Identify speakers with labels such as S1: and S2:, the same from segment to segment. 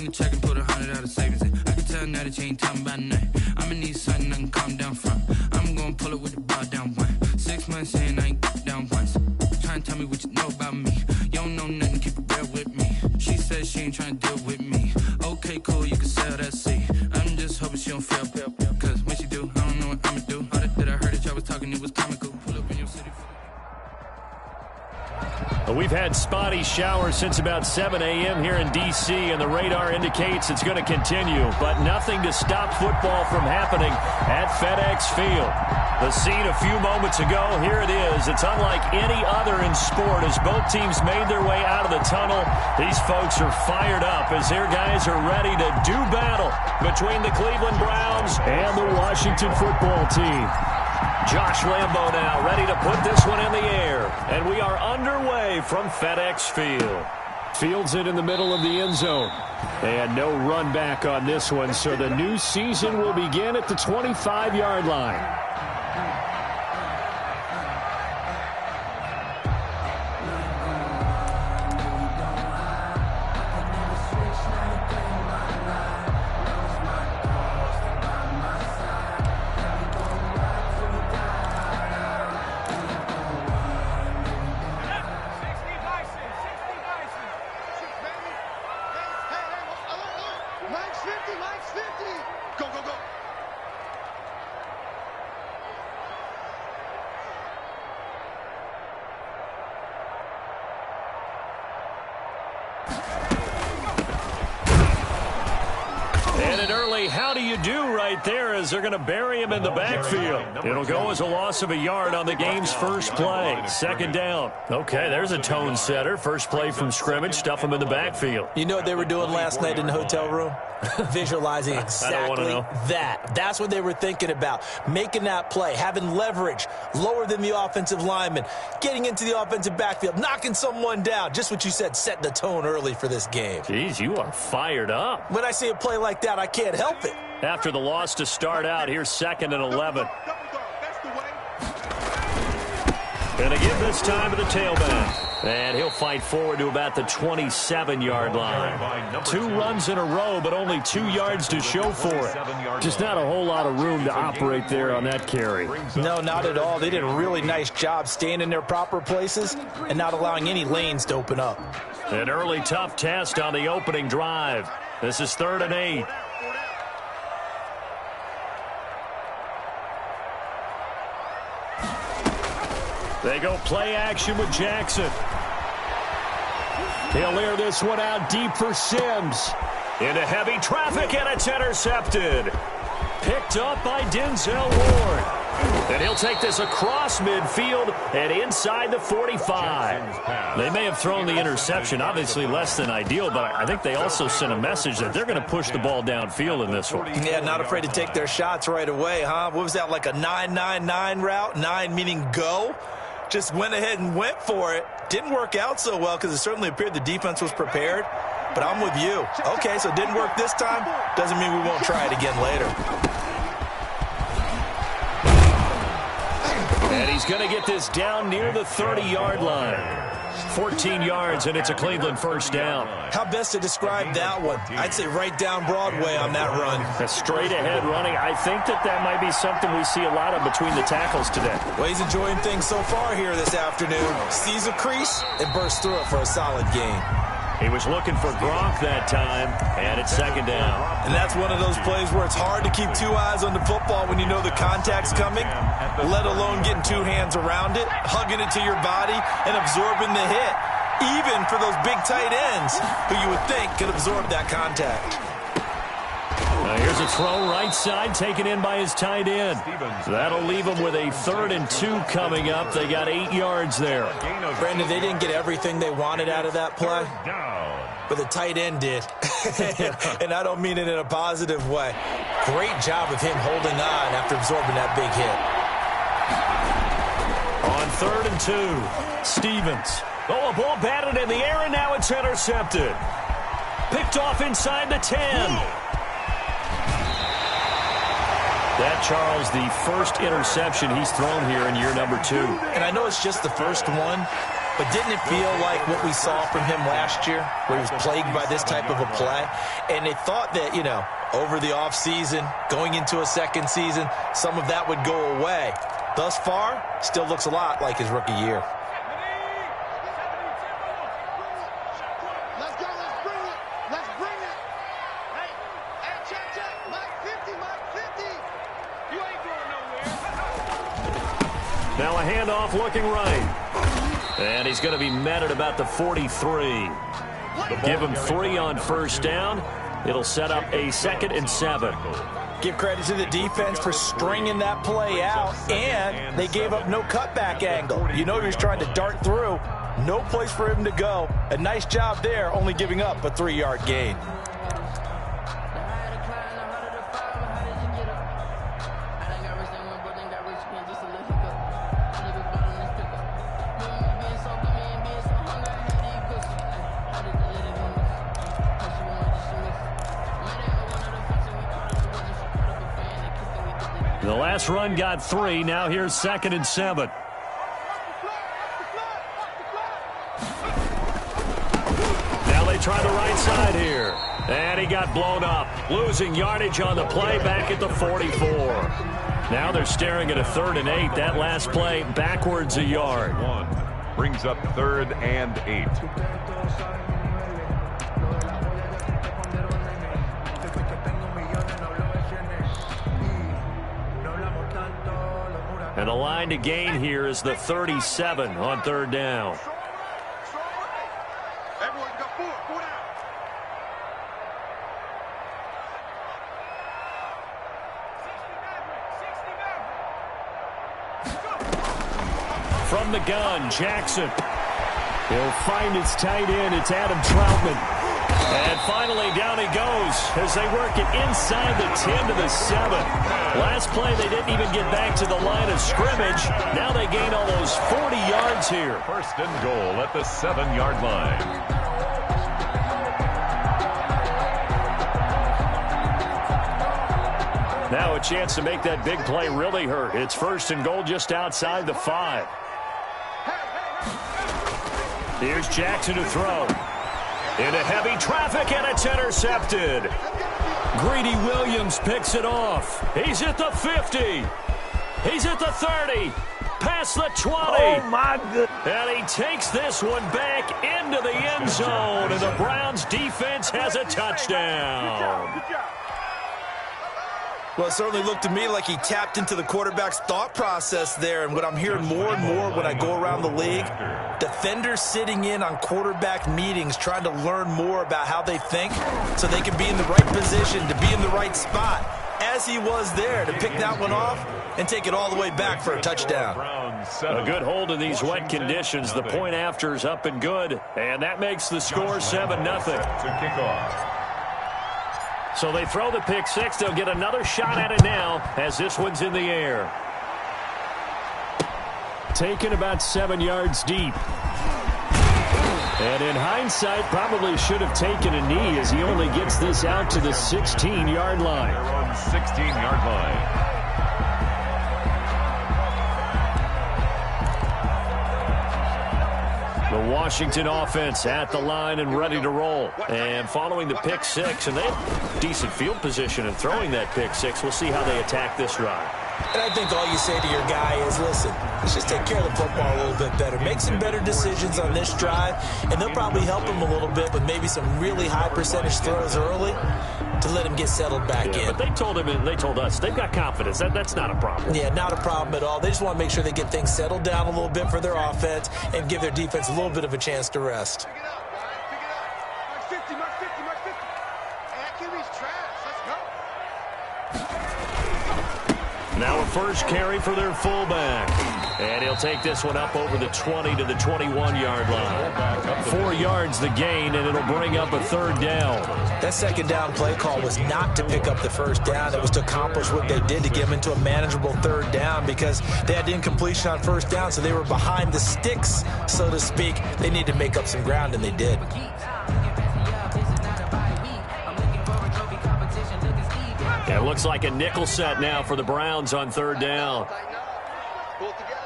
S1: me check and put 100 out of savings in. I can tell now that you ain't talking about nothing. I'ma need something I can calm down from. I'm gonna pull it with the bar down one. 6 months in, I ain't down once. Trying to tell me what you know about me. You don't know nothing, keep it real with me. She said she ain't trying to deal with me. Okay, cool, you can sell that seat. I'm just hoping she don't fail. Cause when she do, I don't know what I'ma do. All that I heard that y'all was talking, it was comical. Pull up in your city.
S2: We've had spotty showers since about 7 a.m. here in D.C., and the radar indicates it's going to continue, but nothing to stop football from happening at FedEx Field. The scene a few moments ago, here it is. It's unlike any other in sport as both teams made their way out of the tunnel. These folks are fired up as their guys are ready to do battle between the Cleveland Browns and the Washington football team. Josh Lambo now ready to put this one in the air. And we are underway from FedEx Field. Fields it in the middle of the end zone. And no run back on this one, so the new season will begin at the 25-yard line. How do you do right there as they're going to bury him in the backfield. It'll go as a loss of a yard on the game's first play. Second down. Okay, there's a tone setter. First play from scrimmage. Stuff him in the backfield.
S3: You know what they were doing last night in the hotel room? Visualizing exactly that. That's what they were thinking about. Making that play, having leverage, lower than the offensive lineman, getting into the offensive backfield, knocking someone down. Just what you said, setting the tone early for this game.
S2: Jeez, you are fired up.
S3: When I see a play like that, I can't help it.
S2: After the loss to start out, here's 2nd and 11. And a give this time to the tailback. And he'll fight forward to about the 27-yard line. 2 runs in a row, but only 2 yards to show for it. Just not a whole lot of room to operate there on that carry.
S3: No, not at all. They did a really nice job staying in their proper places and not allowing any lanes to open up.
S2: An early tough test on the opening drive. This is 3rd and 8. They go play action with Jackson. He'll air this one out deep for Sims. Into heavy traffic, and it's intercepted. Picked up by Denzel Ward. And he'll take this across midfield and inside the 45. They may have thrown the interception, obviously less than ideal, but I think they also sent a message that they're going to push the ball downfield in this one.
S3: Yeah, not afraid to take their shots right away, huh? What was that, like a 9-9-9 route? 9 meaning go? Just went ahead and went for it. Didn't work out so well because it certainly appeared the defense was prepared. But I'm with you. Okay, so it didn't work this time. Doesn't mean we won't try it again later.
S2: And he's going to get this down near the 30-yard line. 14 yards, and it's a Cleveland first down.
S3: How best to describe that one? I'd say right down Broadway on that run.
S2: A straight-ahead running. I think that might be something we see a lot of between the tackles today.
S3: Well, he's enjoying things so far here this afternoon. Sees a crease and bursts through it for a solid gain.
S2: He was looking for Gronk that time, and it's 2nd down.
S3: And that's one of those plays where it's hard to keep 2 eyes on the football when you know the contact's coming, let alone getting 2 hands around it, hugging it to your body, and absorbing the hit, even for those big tight ends who you would think could absorb that contact.
S2: Now here's a throw right side taken in by his tight end. That'll leave him with a 3rd and 2 coming up. They got 8 yards there.
S3: Brandon, they didn't get everything they wanted out of that play, but the tight end did. And I don't mean it in a positive way. Great job of him holding on after absorbing that big hit.
S2: On 3rd and 2, Stevens. Oh, a ball batted in the air, and now it's intercepted. Picked off inside the 10. That, Charles, the first interception he's thrown here in year number 2.
S3: And I know it's just the first one, but didn't it feel like what we saw from him last year, where he was plagued by this type of a play? And they thought that, you know, over the offseason, going into a second season, some of that would go away. Thus far, still looks a lot like his rookie year.
S4: Let's go, let's bring it. Let's bring it. Hey, check. Mike 50. You ain't going nowhere.
S2: Now a handoff looking right. And he's going to be met at about the 43. Give him 3 on first down. It'll set up a 2nd and 7.
S3: Give credit to the defense for stringing that play out, and they gave up no cutback angle. You know he was trying to dart through. No place for him to go. A nice job there, only giving up a 3-yard gain.
S2: The last run got 3. Now here's 2nd and 7. Now they try the right side here. And he got blown up. Losing yardage on the play back at the 44. Now they're staring at a 3rd and 8. That last play backwards a yard.
S5: Brings up 3rd and 8.
S2: And the line to gain here is the 37 on 3rd down.
S4: Everyone go forward. Go down.
S2: From the gun, Jackson. He'll find his tight end. It's Adam Troutman. And finally, down he goes as they work it inside the 10 to the 7. Last play, they didn't even get back to the line of scrimmage. Now they gain almost 40 yards here.
S5: 1st and goal at the 7-yard line.
S2: Now a chance to make that big play really hurt. It's 1st and goal just outside the 5. Here's Jackson to throw. Into heavy traffic, and it's intercepted. Greedy Williams picks it off. He's at the 50. He's at the 30. Past the 20.
S3: Oh, my goodness.
S2: And he takes this one back into the end zone, and the Browns defense has a touchdown.
S4: Good job.
S3: Well, it certainly looked to me like he tapped into the quarterback's thought process there. And what I'm hearing more and more when I go around the league, defenders sitting in on quarterback meetings trying to learn more about how they think so they can be in the right position to be in the right spot, as he was there to pick that one off and take it all the way back for a touchdown.
S2: A good hold in these wet conditions. The point after is up and good, and that makes the score 7-0.
S5: To kick off.
S2: So they throw the pick 6. They'll get another shot at it now as this one's in the air. Taken about 7 yards deep. And in hindsight, probably should have taken a knee as he only gets this out to the 16-yard line.
S5: 16-yard line.
S2: The Washington offense at the line and ready to roll. And following the pick 6, and they have decent field position in throwing that pick 6. We'll see how they attack this drive.
S3: And I think all you say to your guy is, listen, let's just take care of the football a little bit better. Make some better decisions on this drive, and they'll probably help him a little bit with maybe some really high percentage throws early to let him get settled back in.
S2: But they told him, and they told us, they've got confidence. That's not a problem.
S3: Yeah, not a problem at all. They just want to make sure they get things settled down a little bit for their offense and give their defense a little bit of a chance to rest.
S4: Pick it up, Brian. Pick it up. Mark 50. Hey, that QB's trash. Let's go.
S2: Now a first carry for their fullback. And he'll take this one up over the 20 to the 21-yard line. 4 yards the gain, and it'll bring up a 3rd down.
S3: That 2nd down play call was not to pick up the 1st down. It was to accomplish what they did to get them into a manageable 3rd down because they had incompletion on 1st down, so they were behind the sticks, so to speak. They needed to make up some ground, and they did.
S2: It looks like a nickel set now for the Browns on 3rd down.
S4: Pull it together.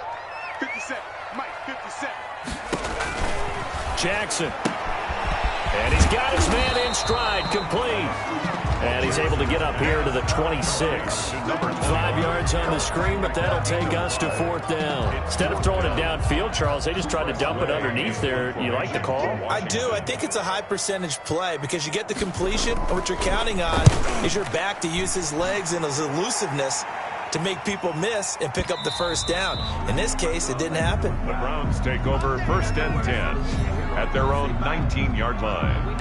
S4: 50 seconds. Mike 57.
S2: Jackson. And he's got his man in stride, complete. And he's able to get up here to the 26. 5 yards on the screen, but that'll take us to 4th down. Instead of throwing it downfield, Charles, they just tried to dump it underneath there. You like the call?
S3: I do. I think it's a high percentage play because you get the completion, and what you're counting on is your back to use his legs and his elusiveness to make people miss and pick up the first down. In this case, it didn't happen.
S5: The Browns take over 1st and 10 at their own 19-yard line.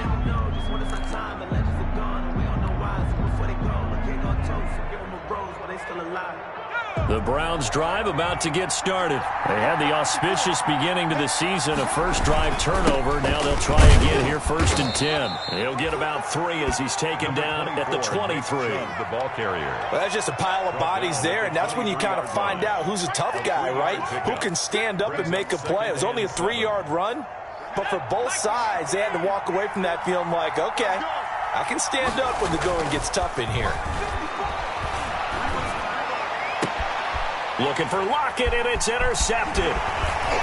S2: The Browns drive about to get started. They had the auspicious beginning to the season, a first drive turnover. Now they'll try again here, 1st and 10. He'll get about 3 as he's taken down at the 23.
S5: The ball carrier.
S3: Well, that's just a pile of bodies there, and that's when you kind of find out who's a tough guy, right? Who can stand up and make a play. It was only a 3-yard run, but for both sides, they had to walk away from that feeling like, okay, I can stand up when the going gets tough in here.
S2: Looking for Lockett, and it's intercepted.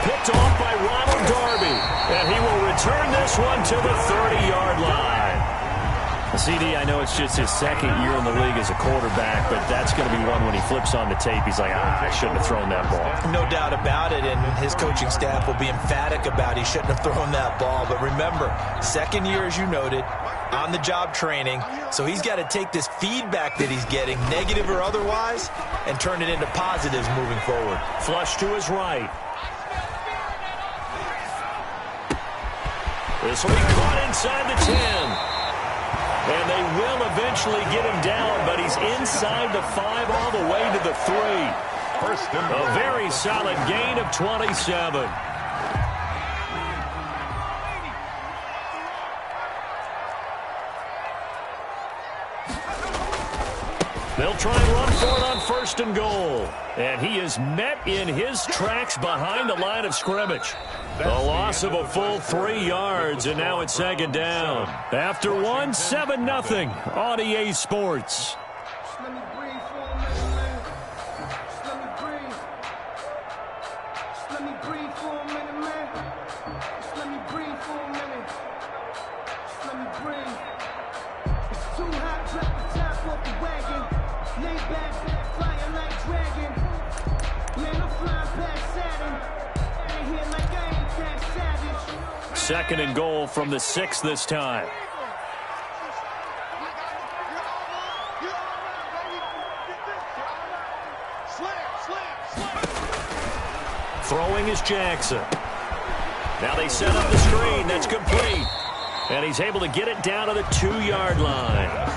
S2: Picked off by Ronald Darby. And he will return this one to the 30-yard line. CD, I know it's just his 2nd year in the league as a quarterback, but that's going to be one when he flips on the tape. He's like, I shouldn't have thrown that ball.
S3: No doubt about it, and his coaching staff will be emphatic about he shouldn't have thrown that ball. But remember, 2nd year, as you noted, on-the-job training, so he's got to take this feedback that he's getting, negative or otherwise, and turn it into positives moving forward.
S2: Flush to his right. This will be caught inside the 10. And they will eventually get him down, but he's inside the 5 all the way to the 3. A very solid gain of 27. They'll try and run for it on 1st and goal. And he is met in his tracks behind the line of scrimmage. The loss of a full 3 yards, and now it's 2nd down. After 1, 7-0 on EA Sports.
S4: Let me breathe for a minute, man. Let me breathe. Let me breathe for a minute, man. Let me breathe for a minute. Let me breathe. It's too hot, drop the top off the wagon. Lay back, flying like dragon. Man, I'm flying past Saturn. Ain't here like I ain't that savage.
S2: 2nd and goal from the 6 this time. Throwing is Jackson. Now they set up the screen. That's complete. And he's able to get it down to the 2-yard line.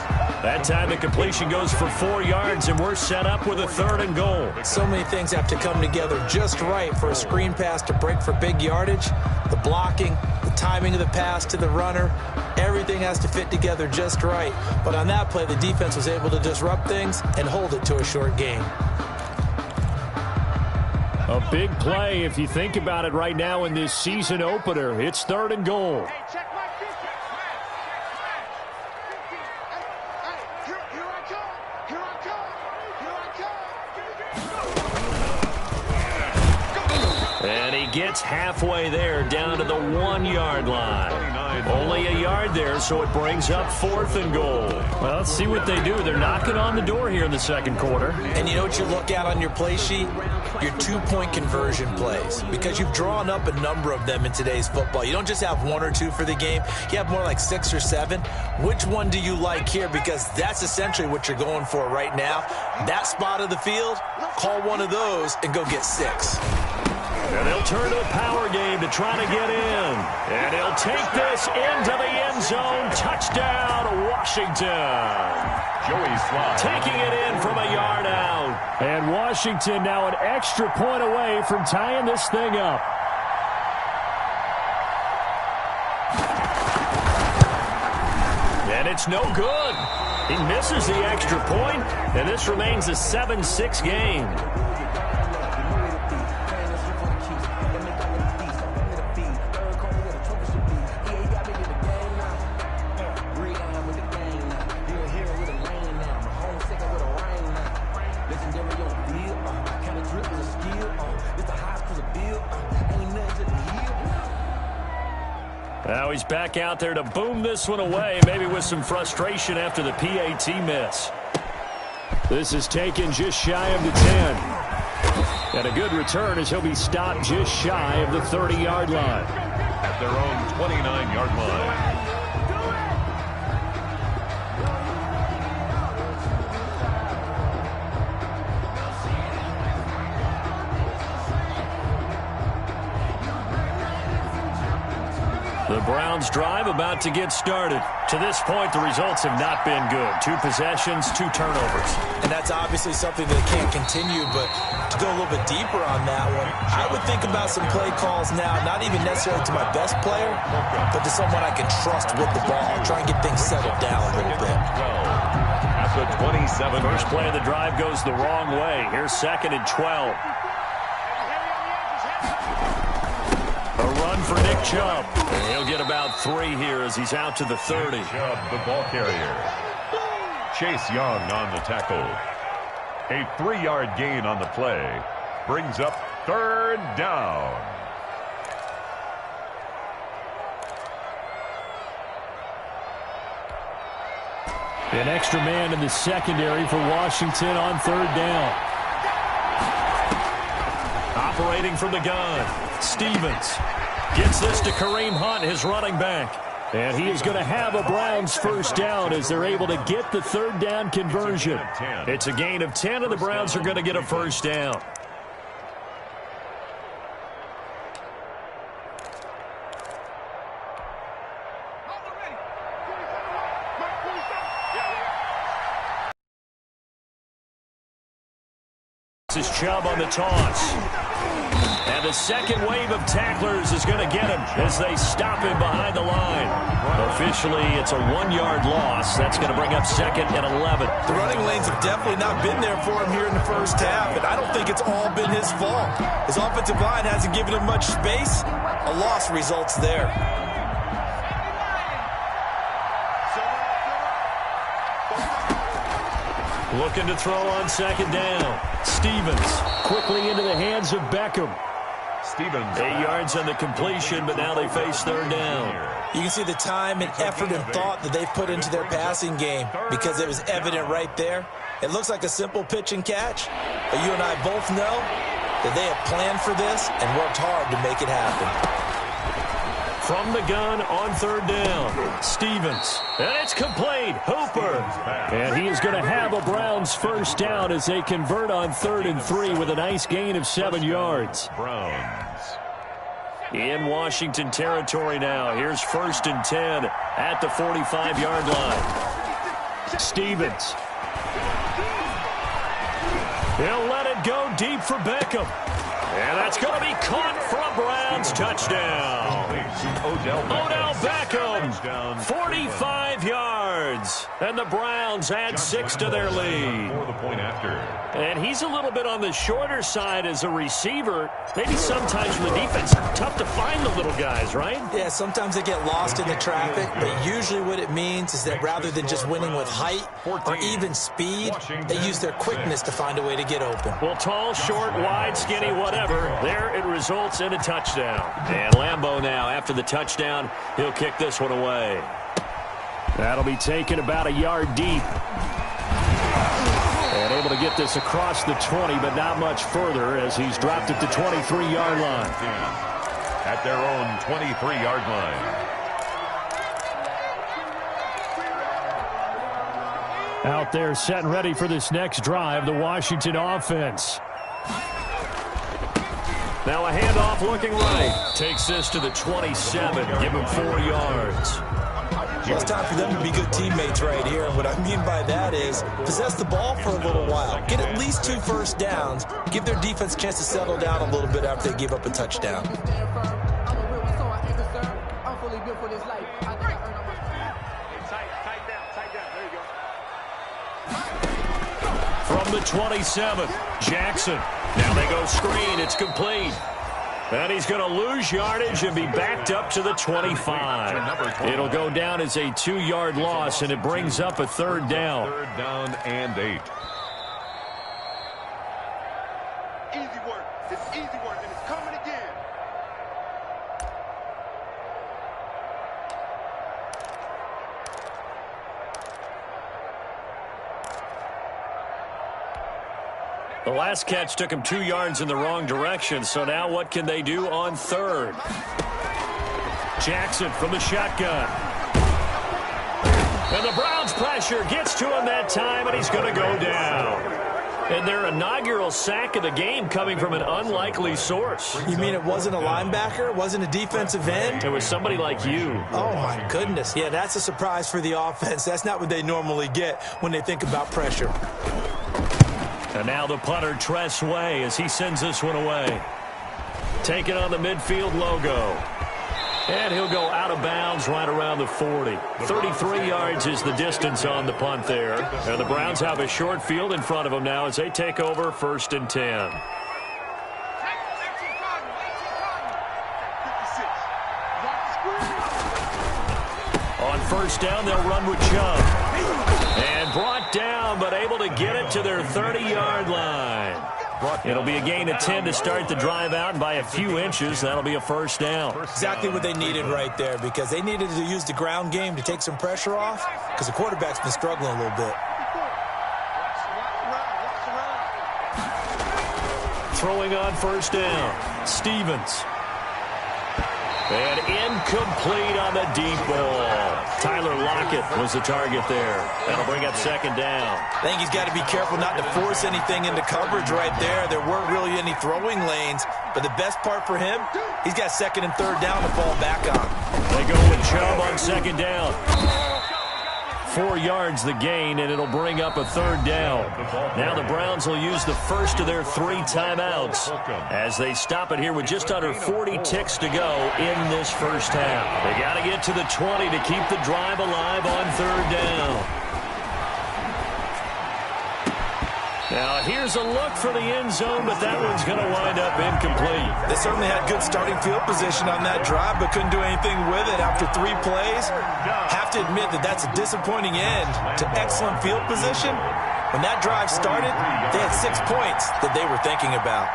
S2: That time the completion goes for 4 yards, and we're set up with a 3rd and goal.
S3: So many things have to come together just right for a screen pass to break for big yardage. The blocking, the timing of the pass to the runner, everything has to fit together just right. But on that play, the defense was able to disrupt things and hold it to a short gain.
S2: A big play if you think about it right now in this season opener. It's 3rd and goal. And he gets halfway there, down to the 1-yard line. Only a yard there, so it brings up 4th and goal. Well, let's see what they do. They're knocking on the door here in the 2nd quarter.
S3: And you know what you look at on your play sheet? Your 2-point conversion plays. Because you've drawn up a number of them in today's football. You don't just have 1 or 2 for the game. You have more like 6 or 7. Which one do you like here? Because that's essentially what you're going for right now. That spot of the field, call one of those and go get 6.
S2: And they'll turn to the power game to try to get in. And he'll take this into the end zone. Touchdown, Washington.
S5: Joey Slye.
S2: Taking it in from a yard out. And Washington now an extra point away from tying this thing up. And it's no good. He misses the extra point, and this remains a 7-6 game. Now he's back out there to boom this one away, maybe with some frustration after the PAT miss. This is taken just shy of the 10. And a good return as he'll be stopped just shy of the 30-yard line.
S5: At their own 29-yard line.
S2: The Browns drive about to get started. To this point, the results have not been good. 2 possessions, 2 turnovers.
S3: And that's obviously something that can't continue, but to go a little bit deeper on that one, I would think about some play calls now, not even necessarily to my best player, but to someone I can trust with the ball. Try and get things settled down a little bit.
S5: At the 27.
S2: First play of the drive goes the wrong way. Here's 2nd and 12. A run for Nick Chubb. And he'll get about 3 here as he's out to the 30.
S5: Chubb, the ball carrier. Chase Young on the tackle. A 3-yard gain on the play. Brings up 3rd down.
S2: An extra man in the secondary for Washington on 3rd down. Operating from the gun. Stevens gets this to Kareem Hunt, his running back. And he is going to have a Browns first down as they're able to get the 3rd down conversion. It's a gain of 10, and the Browns are going to get a first down. This is Chubb on the toss. And the second wave of tacklers is going to get him as they stop him behind the line. Officially, it's a 1-yard loss. That's going to bring up 2nd and 11.
S3: The running lanes have definitely not been there for him here in the first half, and I don't think it's all been his fault. His offensive line hasn't given him much space. A loss results there.
S2: Looking to throw on 2nd down. Stevens quickly into the hands of Beckham.
S5: Stevens.
S2: 8 yards on the completion, but now they face 3rd down.
S3: You can see the time and effort and thought that they've put into their passing game because it was evident right there. It looks like a simple pitch and catch, but you and I both know that they have planned for this and worked hard to make it happen.
S2: From the gun on 3rd down, Stevens. And it's complete. Hooper. And he is going to have a Browns first down as they convert on 3rd and 3 with a nice gain of 7 yards.
S5: Browns.
S2: In Washington territory now. Here's 1st and 10 at the 45-yard line. Stevens. He'll let it go deep for Beckham. And that's going to be caught for a Browns touchdown. Odell Beckham, 45 yards. And the Browns add 6 to their lead.
S5: For the point after.
S2: And he's a little bit on the shorter side as a receiver. Maybe sometimes for the defense, tough to find the little guys, right?
S3: Yeah, sometimes they get lost in the traffic, but usually what it means is that rather than just winning with height or even speed, they use their quickness to find a way to get open.
S2: Well, tall, short, wide, skinny, whatever. There it results in a touchdown. And Lambeau now, after the touchdown, he'll kick this one away. That'll be taken about a yard deep. And able to get this across the 20, but not much further as he's dropped at the 23-yard line.
S5: At their own 23-yard line.
S2: Out there set and ready for this next drive, the Washington offense. Now a handoff looking right. Takes this to the 27. Give him 4 yards.
S3: Well, it's time for them to be good teammates right here. And what I mean by that is possess the ball for a little while. Get at least 2 first downs. Give their defense a chance to settle down a little bit after they give up a touchdown.
S2: From the 27, Jackson. Now they go screen. It's complete. And he's going to lose yardage and be backed up to the 25. It'll go down as a 2-yard loss, and it brings up a 3rd down.
S5: 3rd down and 8.
S4: Easy work. It's easy work, and it's coming again.
S2: The last catch took him 2 yards in the wrong direction, so now what can they do on third? Jackson from the shotgun. And the Browns pressure gets to him that time, and he's going to go down. And their inaugural sack of the game coming from an unlikely source.
S3: You mean it wasn't a linebacker? It wasn't a defensive end?
S2: It was somebody like you.
S3: Oh, my goodness. Yeah, that's a surprise for the offense. That's not what they normally get when they think about pressure.
S2: And now the punter, Tress Way, as he sends this one away. Taking on the midfield logo. And he'll go out of bounds right around the 40. 33 yards is the distance on the punt there. And the Browns have a short field in front of them now as they take over 1st and 10. On 1st down, they'll run with Chubb. And brought down, but able to get it to their 30-yard line. It'll be a gain of 10 to start the drive out, and by a few inches, that'll be a 1st down.
S3: Exactly what they needed right there, because they needed to use the ground game to take some pressure off, because the quarterback's been struggling a little bit.
S2: Throwing on 1st down, Stevens. And incomplete on the deep ball. Tyler Lockett was the target there. That'll bring up 2nd down.
S3: I think he's got to be careful not to force anything into coverage right there. There weren't really any throwing lanes, but the best part for him, he's got 2nd and 3rd down to fall back on.
S2: They go with Chubb on 2nd down. 4 yards the gain, and it'll bring up a 3rd down. Now the Browns will use the first of their 3 timeouts as they stop it here with just under 40 ticks to go in this first half. They got to get to the 20 to keep the drive alive on 3rd down. Now here's a look for the end zone, but that one's going to wind up incomplete.
S3: They certainly had good starting field position on that drive, but couldn't do anything with it after 3 plays. Have to admit that that's a disappointing end to excellent field position. When that drive started, they had 6 points that they were thinking about.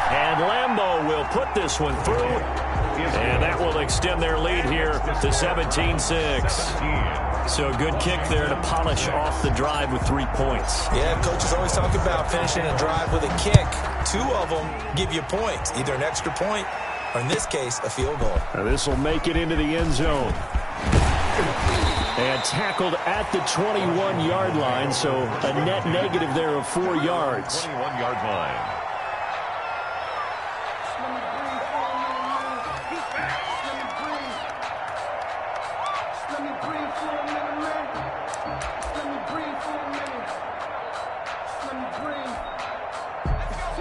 S2: And Lambeau will put this one through, and that will extend their lead here to 17-6. So a good kick there to polish off the drive with 3 points.
S3: Yeah, coaches always talk about finishing a drive with a kick. 2 of them give you points, either an extra point or, in this case, a field goal.
S2: Now this will make it into the end zone. And tackled at the 21-yard line, so a net negative there of 4 yards.
S5: 21-yard line.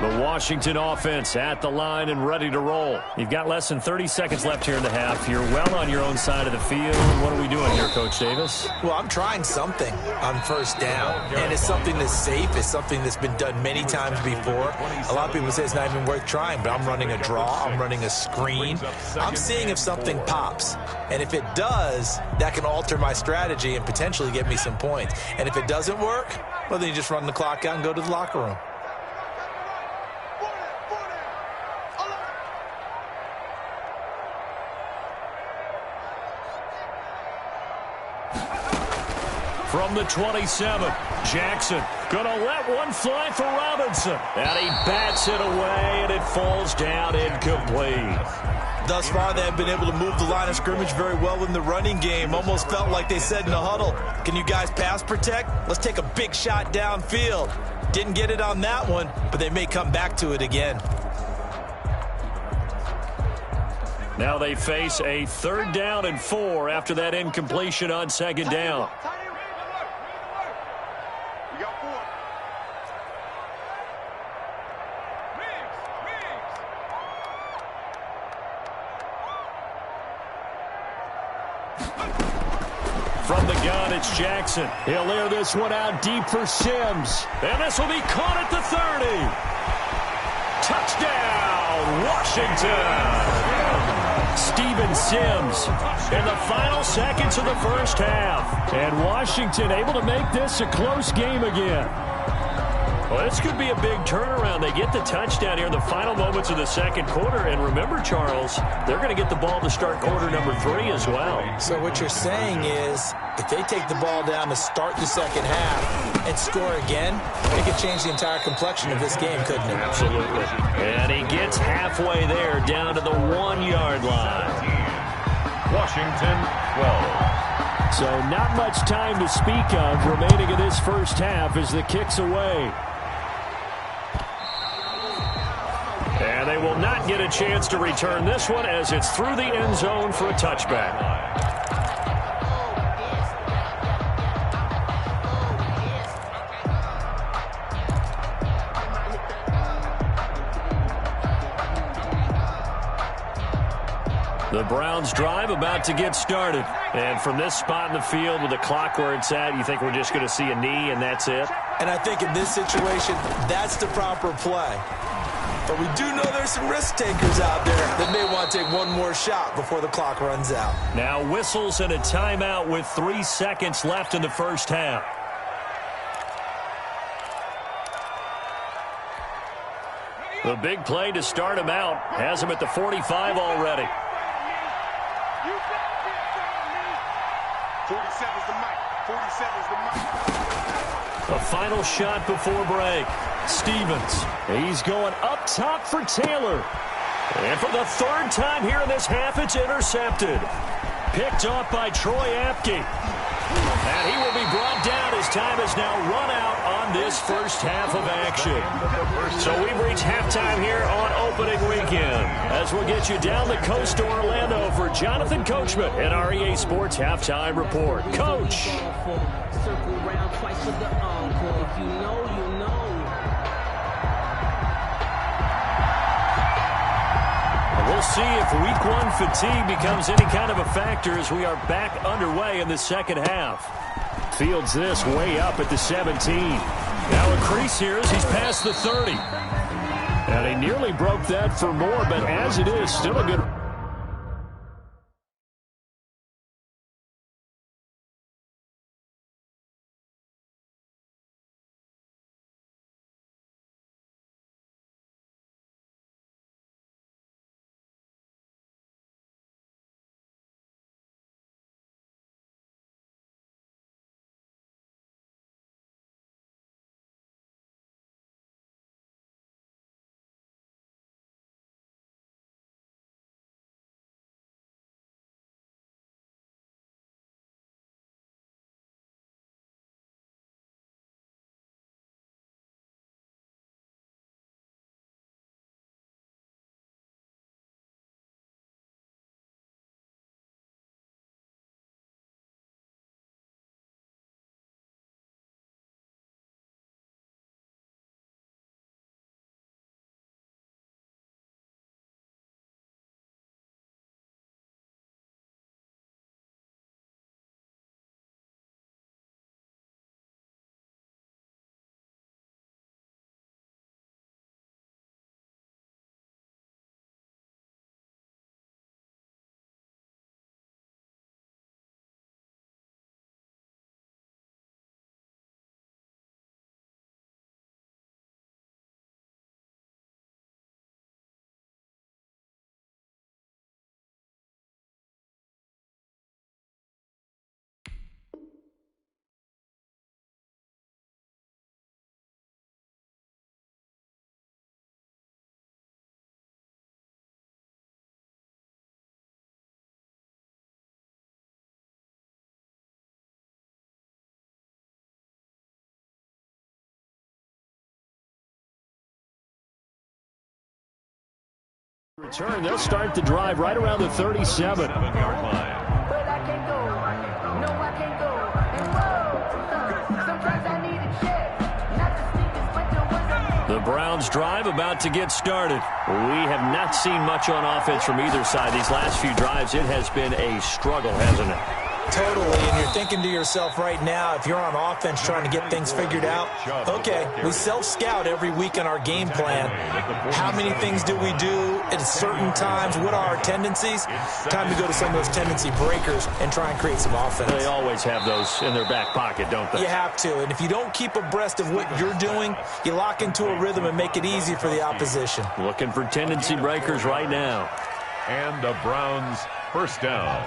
S2: The Washington offense at the line and ready to roll. You've got less than 30 seconds left here in the half. You're well on your own side of the field. What are we doing here, Coach Davis?
S3: Well, I'm trying something on 1st down, and it's something that's safe. It's something that's been done many times before. A lot of people say it's not even worth trying, but I'm running a draw. I'm running a screen. I'm seeing if something pops, and if it does, that can alter my strategy and potentially get me some points. And if it doesn't work, well, then you just run the clock out and go to the locker room.
S2: From the 27, Jackson gonna let one fly for Robinson. And he bats it away, and it falls down incomplete.
S3: Thus far, they have been able to move the line of scrimmage very well in the running game. Almost felt like they said in the huddle, can you guys pass protect? Let's take a big shot downfield. Didn't get it on that one, but they may come back to it again.
S2: Now they face a 3rd down and 4 after that incompletion on 2nd down. From the gun, it's Jackson. He'll air this one out deep for Sims. And this will be caught at the 30. Touchdown, Washington. Steven Sims in the final seconds of the first half. And Washington able to make this a close game again. Well, this could be a big turnaround. They get the touchdown here in the final moments of the second quarter. And remember, Charles, they're going to get the ball to start quarter number 3 as well.
S3: So what you're saying is if they take the ball down to start the second half and score again, it could change the entire complexion of this game, couldn't it?
S2: Absolutely. And he gets halfway there down to the 1-yard line.
S5: Washington 12.
S2: So not much time to speak of remaining in this first half as the kick's away. And they will not get a chance to return this one as it's through the end zone for a touchback. The Browns drive about to get started. And from this spot in the field with the clock where it's at, you think we're just going to see a knee and that's it?
S3: And I think in this situation, that's the proper play. But we do know there's some risk takers out there that may want to take one more shot before the clock runs out.
S2: Now whistles and a timeout with 3 seconds left in the first half. The big play to start him out has him at the 45 already.
S6: 47's the mic. 47's the mic.
S2: A final shot before break. Stevens. He's going up top for Taylor. And for the third time here in this half, it's intercepted. Picked off by Troy Apke. And he will be brought down as time has now run out on this first half of action. So we've reached halftime here on opening weekend. As we'll get you down the coast to Orlando for Jonathan Coachman and our EA Sports Halftime Report. Coach.
S4: Circle round twice for the encore. If you know, you know.
S2: We'll see if week 1 fatigue becomes any kind of a factor as we are back underway in the second half. Fields this way up at the 17. Now a crease here as he's past the 30. And he nearly broke that for more, but as it is, still a good... Return, they'll start the drive right around the 37.
S5: 7-yard line.
S4: But I can't go. No, I can't go. And whoa, sometimes I need a check. Not to see this winter was
S2: The Browns drive about to get started. We have not seen much on offense from either side. These last few drives, it has been a struggle, hasn't it?
S3: Totally, and you're thinking to yourself right now, if you're on offense trying to get things figured out, okay, we self-scout every week in our game plan. How many things do we do at certain times? What are our tendencies? Time to go to some of those tendency breakers and try and create some offense.
S2: They always have those in their back pocket, don't they?
S3: You have to, and if you don't keep abreast of what you're doing, you lock into a rhythm and make it easy for the opposition.
S2: Looking for tendency breakers right now.
S5: And the Browns first down.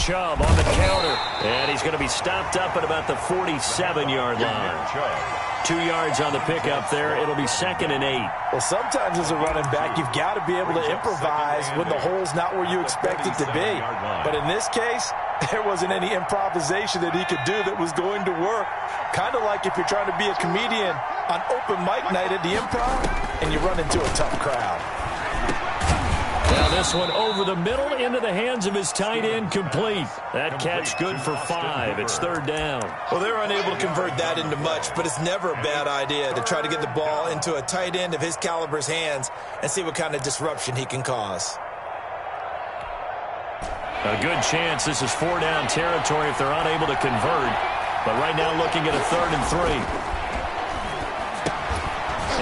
S2: Chubb on the counter, and he's going to be stopped up at about the 47-yard line. 2 yards on the pickup there. It'll be 2nd and 8.
S3: Well, sometimes as a running back, you've got to be able to improvise when the hole's not where you expect it to be. But in this case, there wasn't any improvisation that he could do that was going to work. Kind of like if you're trying to be a comedian on open mic night at the Improv and you run into a tough crowd.
S2: Now this one over the middle into the hands of his tight end, complete. That catch good for 5. It's 3rd down.
S3: Well, they're unable to convert that into much, but it's never a bad idea to try to get the ball into a tight end of his caliber's hands and see what kind of disruption he can cause.
S2: A good chance this is 4-down territory if they're unable to convert. But right now looking at a 3rd and 3.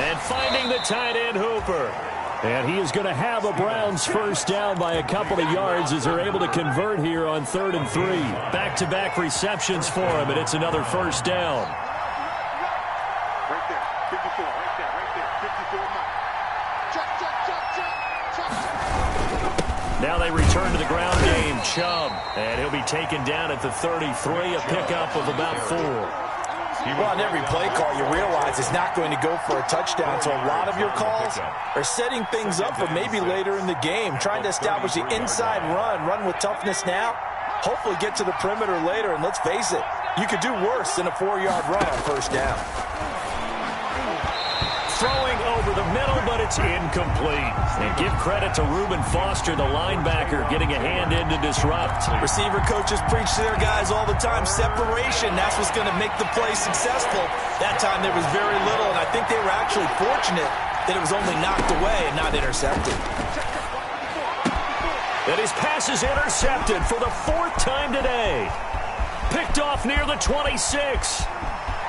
S2: And finding the tight end, Hooper. And he is going to have a Browns first down by a couple of yards as they're able to convert here on 3rd and 3. Back-to-back receptions for him, and it's another first down.
S6: Right there, 54, right there, 54 mark.
S2: Now they return to the ground game. Chubb, and he'll be taken down at the 33, a pickup of about 4.
S3: Well, on every play call, you realize it's not going to go for a touchdown, so a lot of your calls are setting things up for maybe later in the game, trying to establish the inside run with toughness now, hopefully get to the perimeter later, and let's face it, you could do worse than a 4-yard run on first down.
S2: Throwing over the middle, but it's incomplete. And give credit to Reuben Foster, the linebacker, getting a hand in to disrupt.
S3: Receiver coaches preach to their guys all the time, separation. That's what's going to make the play successful. That time there was very little, and I think they were actually fortunate that it was only knocked away and not intercepted.
S2: And his pass is intercepted for the 4th time today. Picked off near the 26,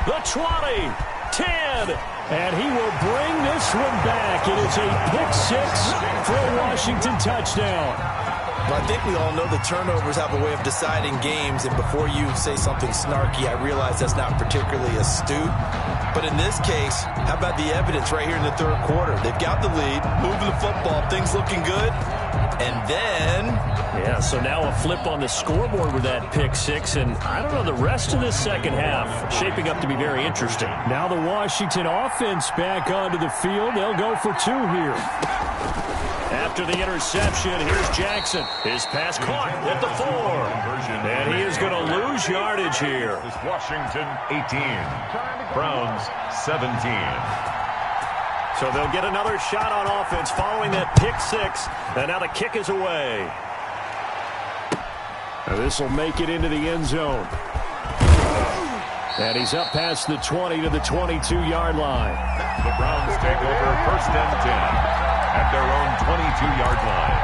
S2: the 20, 10, and he will bring this one back. It is a pick-6 for a Washington touchdown.
S3: Well, I think we all know the turnovers have a way of deciding games, and before you say something snarky, I realize that's not particularly astute. But in this case, how about the evidence right here in the 3rd quarter? They've got the lead, moving the football, things looking good, and then...
S2: Yeah, so now a flip on the scoreboard with that pick-6, and I don't know, the rest of the second half shaping up to be very interesting. Now the Washington offense back onto the field. They'll go for 2 here. After the interception, here's Jackson. His pass caught at the 4. And he is going to lose yardage here.
S5: This Washington 18. Browns 17.
S2: So they'll get another shot on offense following that pick-6. And now the kick is away. This will make it into the end zone. And he's up past the 20 to the 22-yard line.
S5: The Browns take over 1st and 10 at their own 22-yard line.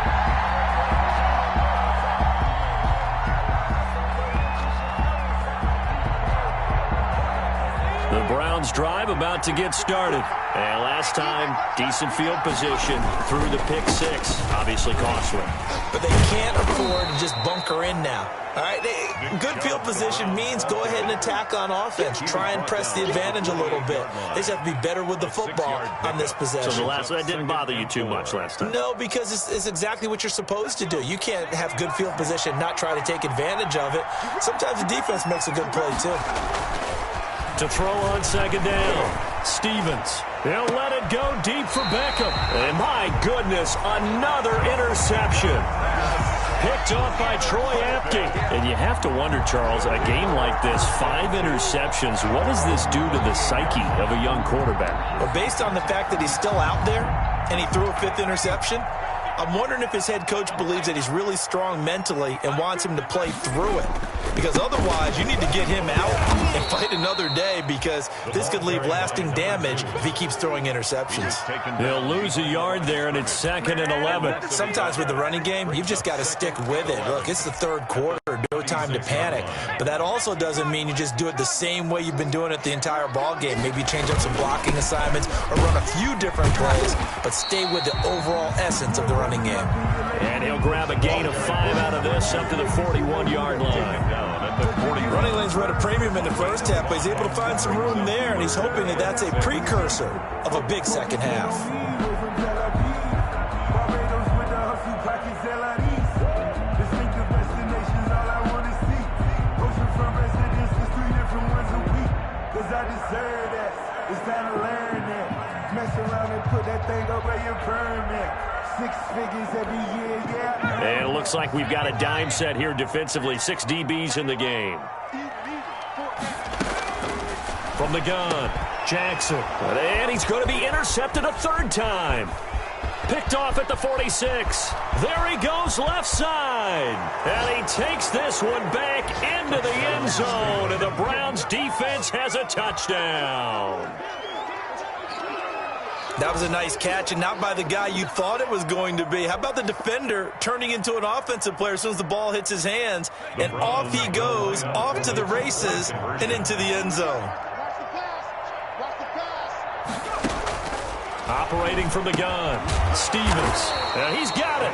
S2: The Browns drive about to get started. And last time, decent field position through the pick-6. Obviously costly.
S3: But they can't afford to just bunker in now. All right, good field position means go ahead and attack on offense. Try and press the advantage a little bit. They just have to be better with the football on this possession.
S2: So that didn't bother you too much last time?
S3: No, because it's exactly what you're supposed to do. You can't have good field position and not try to take advantage of it. Sometimes the defense makes a good play, too.
S2: To throw on 2nd down, Stevens. They'll let it go deep for Beckham. And my goodness, another interception. Picked off by Troy Apke. And you have to wonder, Charles, a game like this, 5 interceptions, what does this do to the psyche of a young quarterback?
S3: Well, based on the fact that he's still out there and he threw a 5th interception, I'm wondering if his head coach believes that he's really strong mentally and wants him to play through it. Because otherwise, you need to get him out and fight another day, because this could leave lasting damage if he keeps throwing interceptions.
S2: They'll lose a yard there, and it's 2nd and 11.
S3: Sometimes with the running game, you've just got to stick with it. Look, it's the third quarter, no time to panic. But that also doesn't mean you just do it the same way you've been doing it the entire ball game. Maybe change up some blocking assignments or run a few different plays, but stay with the overall essence of the running game.
S2: And he'll grab a gain of 5 out of this up to the 41-yard line.
S3: Running lanes were at a premium in the first half, but he's able to find some room there, and he's hoping that that's a precursor of a big second half.
S2: And it looks like we've got a dime set here defensively. 6 DBs in the game. From the gun, Jackson. And he's going to be intercepted a 3rd time. Picked off at the 46. There he goes left side. And he takes this one back into the end zone. And the Browns defense has a touchdown.
S3: That was a nice catch, and not by the guy you thought it was going to be. How about the defender turning into an offensive player as soon as the ball hits his hands, and off he goes, off to the races, and into the end zone.
S2: Operating from the gun, Stevens. And he's got it.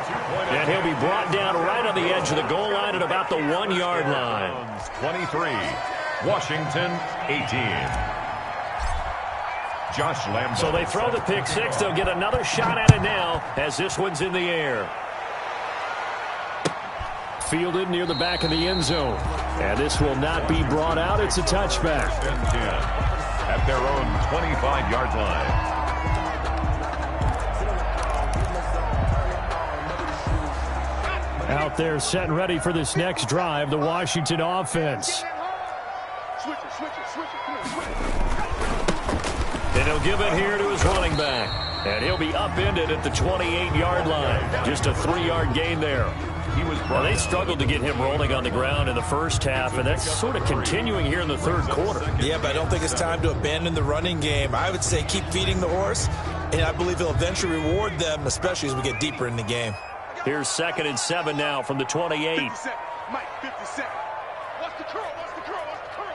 S2: And he'll be brought down right on the edge of the goal line at about the 1-yard line.
S5: 23, Washington 18. Josh Lambo.
S2: So they throw the pick 6. They'll get another shot at it now as this one's in the air. Fielded near the back of the end zone. And this will not be brought out. It's a touchback.
S5: At their own 25-yard line.
S2: Out there set and ready for this next drive, the Washington offense. And he'll give it here to his running back. And he'll be upended at the 28-yard line. Just a 3-yard gain there. Well, they struggled to get him rolling on the ground in the first half, and that's sort of continuing here in the third quarter.
S3: Yeah, but I don't think it's time to abandon the running game. I would say keep feeding the horse, and I believe he'll eventually reward them, especially as we get deeper in the game.
S2: Here's 2nd and 7 now from the 28.
S6: 50 second. Mike, 50 second. Watch the curl, watch the curl, watch the curl.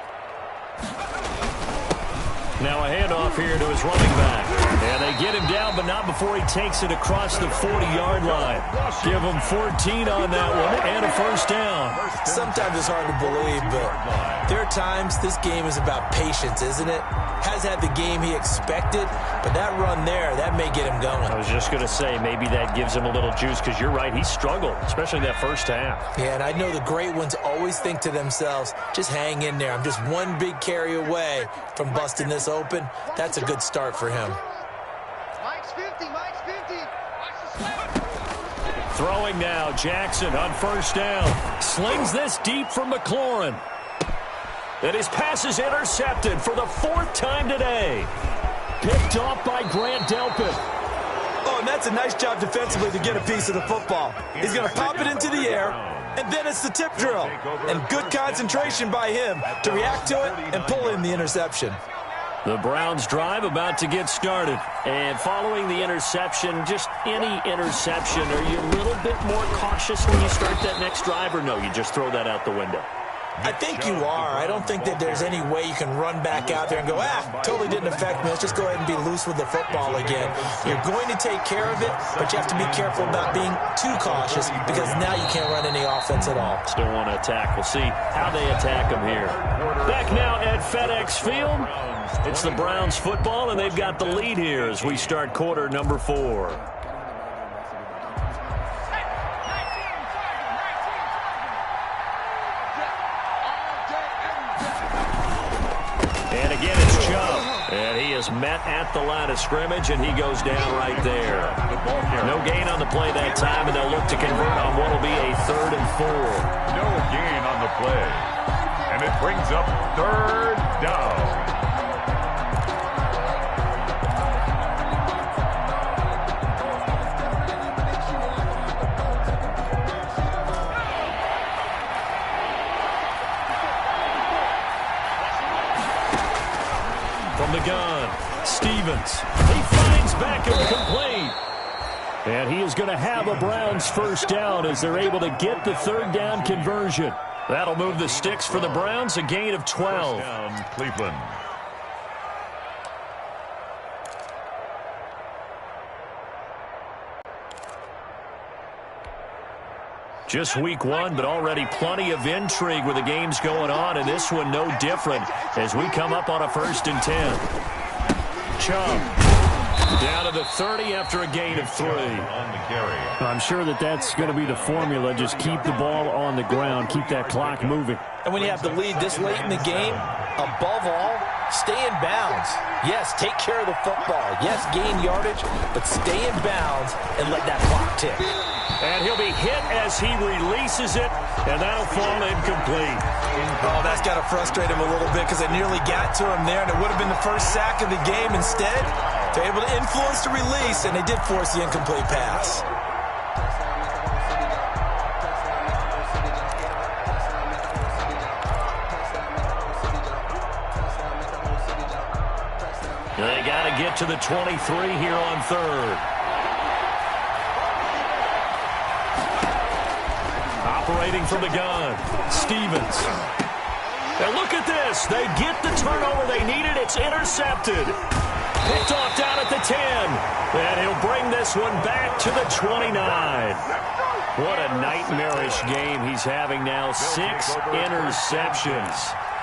S2: Now a handoff here to his running back. And they get him down, but not before he takes it across the 40-yard line. Give him 14 on that one and a first down.
S3: Sometimes it's hard to believe, but there are times this game is about patience, isn't it? Has had the game he expected, but that run there, that may get him going.
S2: I was just going to say, maybe that gives him a little juice, because you're right, he struggled, especially that first half.
S3: Yeah, and I know the great ones always think to themselves, just hang in there. I'm just one big carry away from busting this open. That's a good start for him.
S4: Mike's 50, Mike's 50. Watch the snap.
S2: Throwing now, Jackson on first down. Slings this deep from McLaurin. And his pass is intercepted for the 4th time today. Picked off by Grant Delpit.
S3: Oh, and that's a nice job defensively to get a piece of the football. He's going to pop it into the air, and then it's the tip drill. And good concentration by him to react to it and pull in the interception.
S2: The Browns drive about to get started. And following the interception, just any interception, are you a little bit more cautious when you start that next drive, or no, you just throw that out the window?
S3: I think you are. I don't think that there's any way you can run back out there and go, totally didn't affect me. Let's just go ahead and be loose with the football again. You're going to take care of it, but you have to be careful about being too cautious, because now you can't run any offense at all.
S2: Still want to attack. We'll see how they attack them here. Back now at FedEx Field. It's the Browns football, and they've got the lead here as we start quarter number 4. And again, it's Chubb. And he is met at the line of scrimmage, and he goes down right there. No gain on the play that time, and they'll look to convert on what will be a 3rd and 4.
S5: No gain on the play. And it brings up 3rd down.
S2: From the gun, Stevens. He finds Beckham complete. And he is going to have a Browns first down as they're able to get the third down conversion. That'll move the sticks for the Browns, a gain of 12.
S5: Down, Cleveland.
S2: Just week one, but already plenty of intrigue with the games going on, and this one no different as we come up on a 1st and 10. Chubb down to the 30 after a gain of 3.
S5: On the carry.
S2: I'm sure that's going to be the formula. Just keep the ball on the ground, keep that clock moving.
S3: And when you have the lead this late in the game, above all, stay in bounds. Yes, take care of the football. Yes, gain yardage, but stay in bounds and let that clock tick.
S2: And he'll be hit as he releases it, and that'll fall incomplete.
S3: Oh, that's got to frustrate him a little bit because they nearly got to him there, and it would have been the first sack of the game. Instead, they're able to influence the release, and they did force the incomplete pass.
S2: They got to get to the 23 here on 3rd. Operating from the gun, Stevens. And look at this. They get the turnover they needed. It's intercepted. Picked off down at the 10. And he'll bring this one back to the 29. What a nightmarish game he's having now. 6 interceptions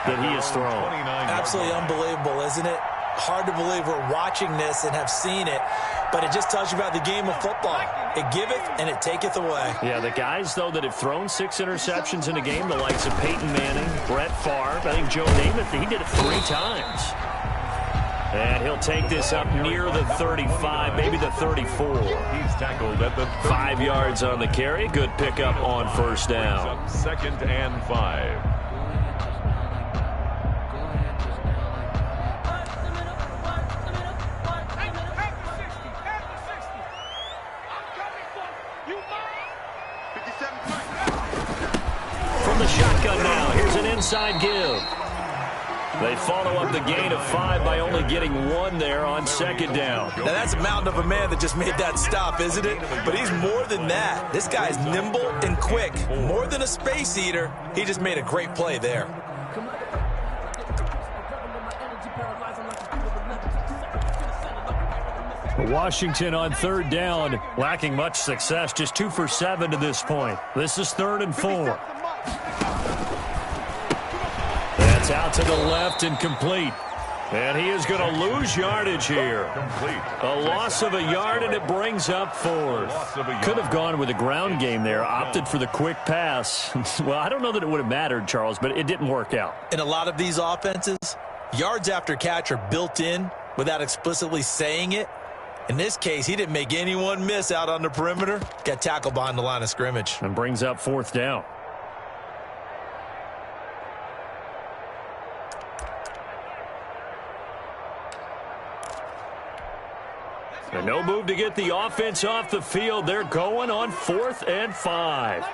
S2: that he has thrown.
S3: Absolutely unbelievable, isn't it? Hard to believe we're watching this and have seen it, but it just tells you about the game of football. It giveth and it taketh away.
S2: Yeah, the guys, though, that have thrown 6 interceptions in a game, the likes of Peyton Manning, Brett Favre, I think Joe Namath, he did it 3 times. And he'll take this up near the 35, maybe the 34.
S5: He's tackled at the
S2: 5 yards on the carry. Good pickup on 1st down.
S5: 2nd and 5.
S2: From the shotgun now, here's an inside give. They follow up the gain of 5 by only getting 1 there on 2nd down.
S3: Now that's a mountain of a man that just made that stop, isn't it? But he's more than that. This guy's nimble and quick. More than a space eater. He just made a great play there.
S2: Washington on 3rd down, lacking much success, just 2 for 7 to this point. This is 3rd and 4. That's out to the left and complete. And he is going to lose yardage here.
S5: Complete.
S2: A loss of a yard, and it brings up 4th. Could have gone with a ground game there, opted for the quick pass. Well, I don't know that it would have mattered, Charles, but it didn't work out.
S3: In a lot of these offenses, yards after catch are built in without explicitly saying it. In this case, he didn't make anyone miss out on the perimeter. Got tackled behind the line of scrimmage.
S2: And brings up 4th down. And no move to get the offense off the field. They're going on 4th and 5.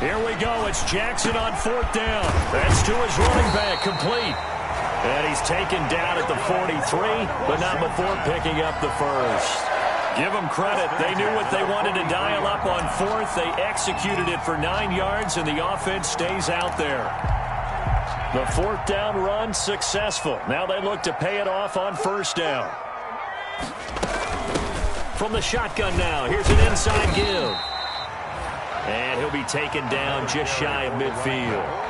S2: Here we go. It's Jackson on 4th down. That's to his running back, complete. And he's taken down at the 43, but not before picking up the 1st. Give them credit. They knew what they wanted to dial up on 4th. They executed it for 9 yards, and the offense stays out there. The 4th down run successful. Now they look to pay it off on 1st down. From the shotgun now, here's an inside give. And he'll be taken down just shy of midfield.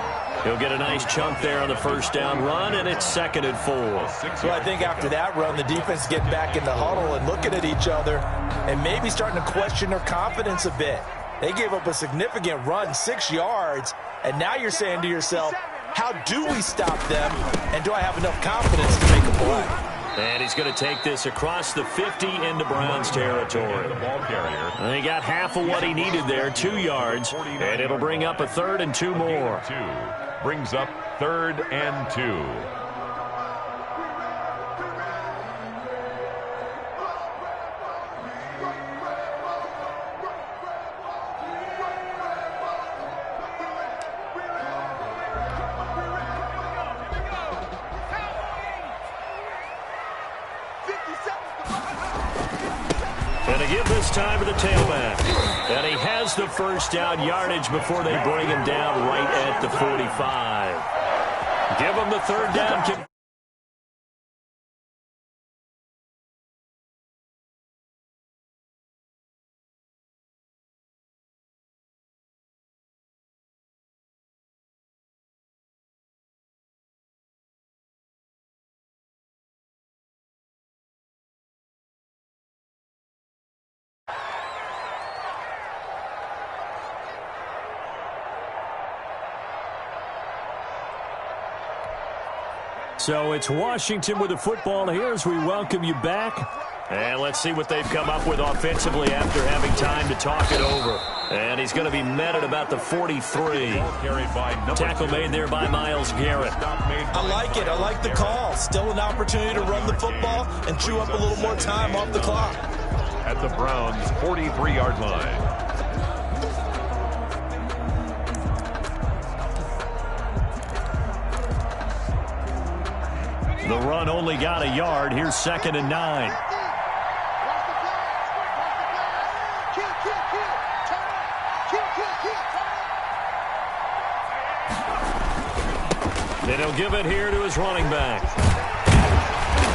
S2: He'll get a nice chunk there on the 1st down run, and it's 2nd and 4.
S3: So I think after that run, the defense getting back in the huddle and looking at each other and maybe starting to question their confidence a bit. They gave up a significant run, 6 yards, and now you're saying to yourself, how do we stop them, and do I have enough confidence to make a play?
S2: And he's going to take this across the 50 into Browns territory.
S5: The ball carrier.
S2: And he got half of what he needed there, 2 yards, and it'll bring up a 3rd and 2 more.
S5: 2 brings up 3rd and 2.
S2: give this time to the tailback. And he has the first down yardage before they bring him down right at the 45. Give him the third down. So it's Washington with the football here as we welcome you back. And let's see what they've come up with offensively after having time to talk it over. And he's going to be met at about the 43. Tackle made there by Myles Garrett.
S3: I like it. I like the call. Still an opportunity to run the football and chew up a little more time off the clock.
S5: At the Browns' 43-yard line.
S2: The run only got a yard. Here's 2nd and 9. Then he'll give it here to his running back.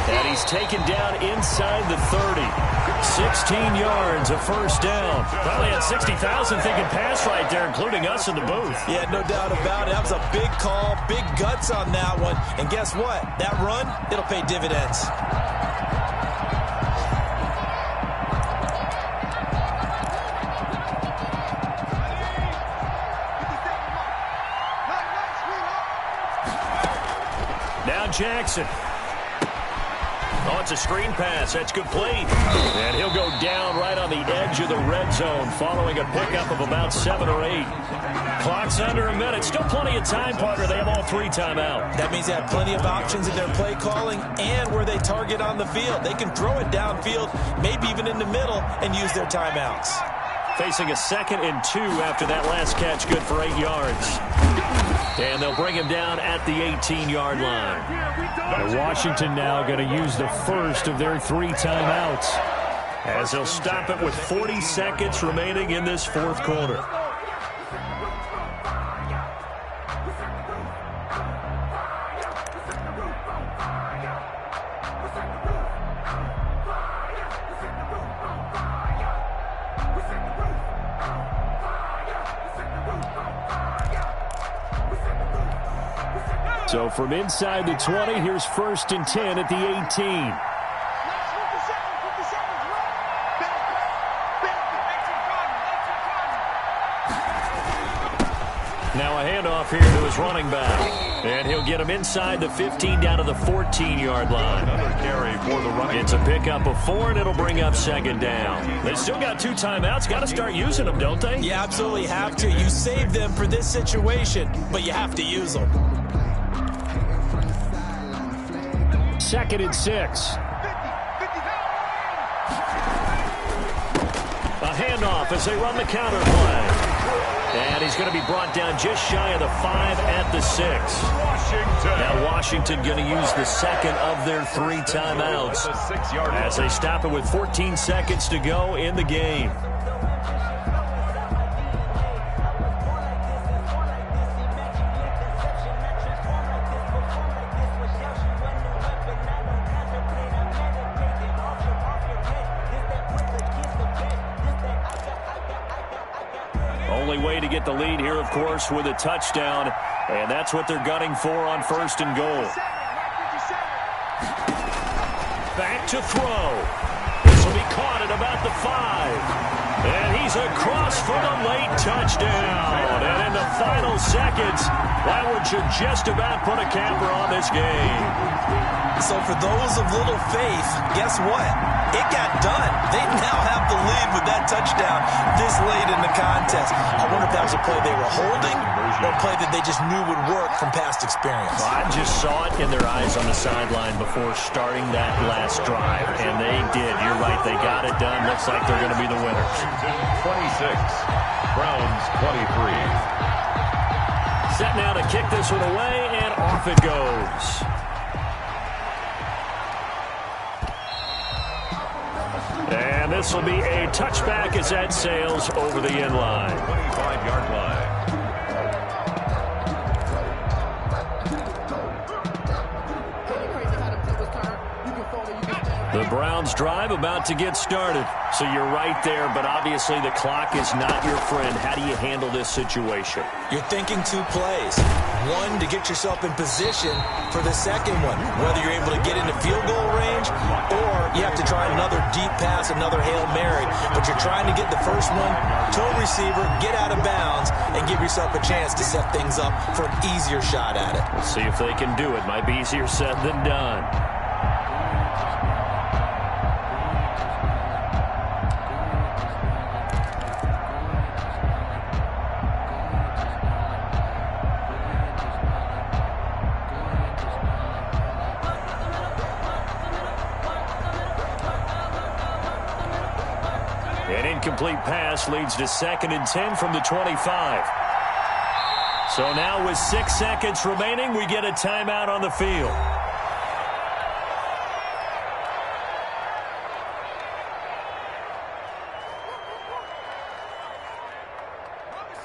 S2: And he's taken down inside the 30. 16 yards, a first down. Probably had 60,000 thinking pass right there, including us in the booth.
S3: Yeah, no doubt about it. That was a big call, big guts on that one. And guess what? That run, it'll pay dividends.
S2: Now Jackson. Oh, it's a screen pass. That's complete. And he'll go down right on the edge of the red zone following a pickup of about 7 or 8. Clock's under a minute. Still plenty of time, partner. They have all 3 timeout.
S3: That means they have plenty of options in their play calling and where they target on the field. They can throw it downfield, maybe even in the middle, and use their timeouts.
S2: Facing a 2nd and 2 after that last catch, good for 8 yards. And they'll bring him down at the 18-yard line. And Washington now going to use the first of their 3 timeouts as they'll stop it with 40 seconds remaining in this 4th quarter. So from inside the 20, here's 1st and 10 at the 18. Now a handoff here to his running back. And he'll get him inside the 15 down to the 14-yard line.
S5: Another carry for the running.
S2: It's a pickup of 4, and it'll bring up 2nd down. They still got 2 timeouts. Got to start using them, don't they?
S3: You absolutely have to. You save them for this situation, but you have to use them.
S2: 2nd and 6. A handoff as they run the counter play. And he's going to be brought down just shy of the 5 at the 6. Now Washington going to use the 2nd of their 3 timeouts as they stop it with 14 seconds to go in the game. Only way to get the lead here, of course, with a touchdown. And that's what they're gunning for on 1st and goal. Back to throw. This will be caught at about the 5. And he's across for the late touchdown. And in the final seconds, that one should just about put a capper on this game.
S3: So for those of little faith, guess what? It got done. They now have the lead with that touchdown this late in the contest. I wonder if that was a play they were holding or a play that they just knew would work from past experience.
S2: Well, I just saw it in their eyes on the sideline before starting that last drive, and they did. You're right. They got it done. Looks like they're going to be the winners.
S5: 26, Browns 23.
S2: Set now to kick this one away, and off it goes. And this will be a touchback as that sails over the end line.
S5: 25-yard line.
S2: The Browns drive about to get started. So you're right there, but obviously the clock is not your friend. How do you handle this situation?
S3: You're thinking two plays. One, to get yourself in position for the second one, whether you're able to get into field goal range or you have to try another deep pass, another Hail Mary. But you're trying to get the first one to a receiver, get out of bounds, and give yourself a chance to set things up for an easier shot at it.
S2: We'll see if they can do it. Might be easier said than done. An incomplete pass leads to 2nd and 10 from the 25. So now with 6 seconds remaining, we get a timeout on the field.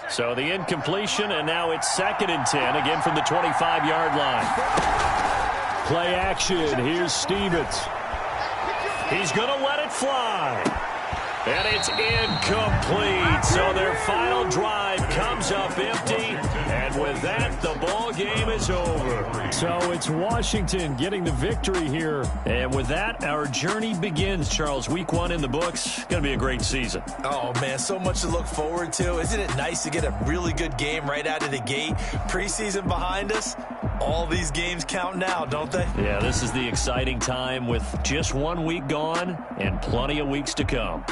S2: So the incompletion, and now it's 2nd and 10, again from the 25-yard line. Play action. Here's Stevens. He's going to let it fly. And it's incomplete. So their final drive comes up empty. And with that, the ball game is over. So it's Washington getting the victory here. And with that, our journey begins, Charles. Week 1 in the books. Going to be a great season.
S3: Oh, man, so much to look forward to. Isn't it nice to get a really good game right out of the gate? Preseason behind us. All these games count now, don't they?
S2: Yeah, this is the exciting time with just 1 week gone and plenty of weeks to come.